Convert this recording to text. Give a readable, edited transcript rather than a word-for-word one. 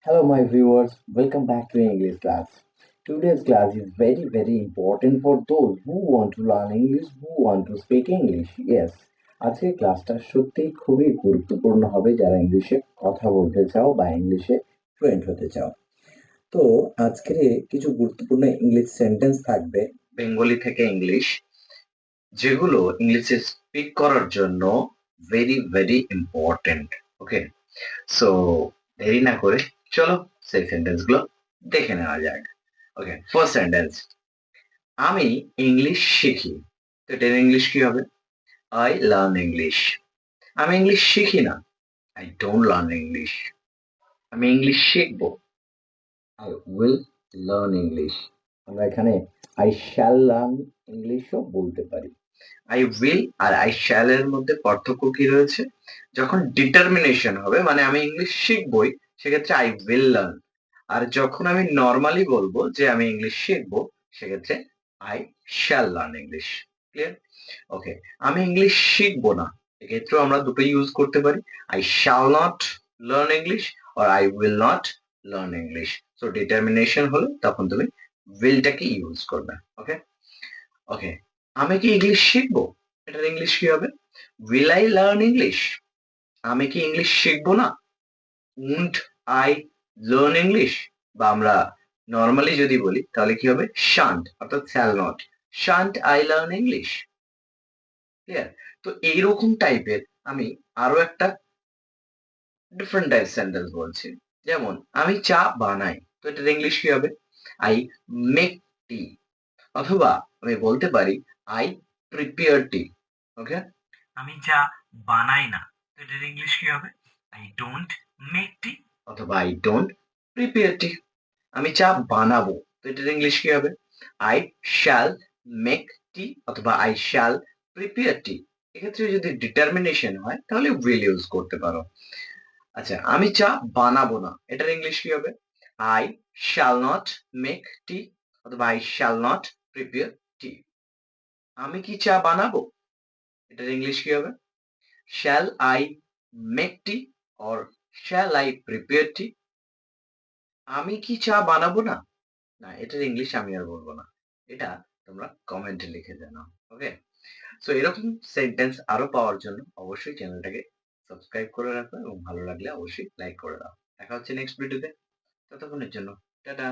Hello, my viewers. Welcome back to English class. Today's class is very important for those who want to learn English, who want to speak English. Yes, আজকের ক্লাসটা সত্যিই খুবই গুরুত্বপূর্ণ হবে যারা ইংলিশে কথা বলতে চাও বা ইংলিশে ফ্লুয়েন্ট হতে চাও। তো আজকে কিছু গুরুত্বপূর্ণ ইংলিশ সেন্টেন্স থাকবে বেঙ্গলি থেকে ইংলিশ, যেগুলো ইংলিশে স্পিক করার জন্য ভেরি ইম্পর্টেন্ট। ওকে, সো দেরি না করে চলো সেই সেন্টেন্স গুলো দেখে নেওয়া যাক। ওকে, ফার্স্ট সেন্টেন্স, আমি ইংলিশ শিখি। তো এটার ইংলিশ কি হবে? I learn English. আমি ইংলিশ শিখি না, আই ডোন্ট লার্ন ইংলিশ। আমি ইংলিশ শিখবো, আই উইল লার্ন ইংলিশ। আমরা এখানে আই শ্যাল লার্ন ইংলিশও বলতে পারি। আই উইল আর আই শ্যাল এর মধ্যে পার্থক্য কি রয়েছে? যখন ডিটারমিনেশন হবে, মানে আমি ইংলিশ শিখবই, সেক্ষেত্রে আই উইল লার্ন। আর যখন আমি নর্মালি বলবো যে আমি ইংলিশ শিখবো, সেক্ষেত্রে I shall learn English. Clear? Okay, আমি ইংলিশ শিখবো না, এক্ষেত্রেও আমরা দুটো ইউজ করতে পারি। I shall not learn English আর I will not learn English. So determination হলে তখন তুমি উইলটাকে ইউজ করবে। ওকে, ওকে, আমি কি ইংলিশ শিখবো? এটার ইংলিশ কি হবে? Will I learn English? আমি কি ইংলিশ শিখবো না? Won't I learn English? বা আমরা নর্মালি যদি বলি তাহলে কি হবে? শান্ট, অর্থাৎ shall not. Shunt I learn English? Clear? তো এইরকম টাইপের আমি আরো একটা ডিফারেন্ট টাইপ সেন্টেন্স বলছি। যেমন আমি চা বানাই। তো এটার ইংলিশ কি হবে? I make tea. অথবা আমি বলতে পারি আই প্রিপেয়ার টি। ওকে, আমি চা বানাই না। তো এটার ইংলিশ কি হবে? আই ডোন্ট মেক টি অথবা আই ডোন্ট প্রিপেয়ার টি। আমি চা বানাবো। তো এটার ইংলিশ কি হবে? আই শ্যাল মেক টি অথবা আই শ্যাল প্রিপেয়ার টি। এক্ষেত্রে যদি ডিটারমিনেশন হয় তাহলে উইল ইউজ করতে পারো। আচ্ছা, আমি চা বানাবো না। এটার ইংলিশ কি হবে? I shall not make tea অথবা I shall not prepare tea. আমি কি চা বানাবো? এটার ইংলিশ কি হবে? Shall I make tea or shall I prepare tea? আমি কি চা বানাবো না? না, এটার ইংলিশ আমি আর বলবো না। এটা তোমরা কমেন্টে লিখে জানাও। ওকে? সো এরকম সেন্টেন্স আরো পাওয়ার জন্য অবশ্যই চ্যানেলটাকে সাবস্ক্রাইব করে রাখো এবং ভালো লাগলে অবশ্যই লাইক করে দাও। দেখা হচ্ছে নেক্সট ভিডিওতে। ততক্ষণের জন্য টাটা।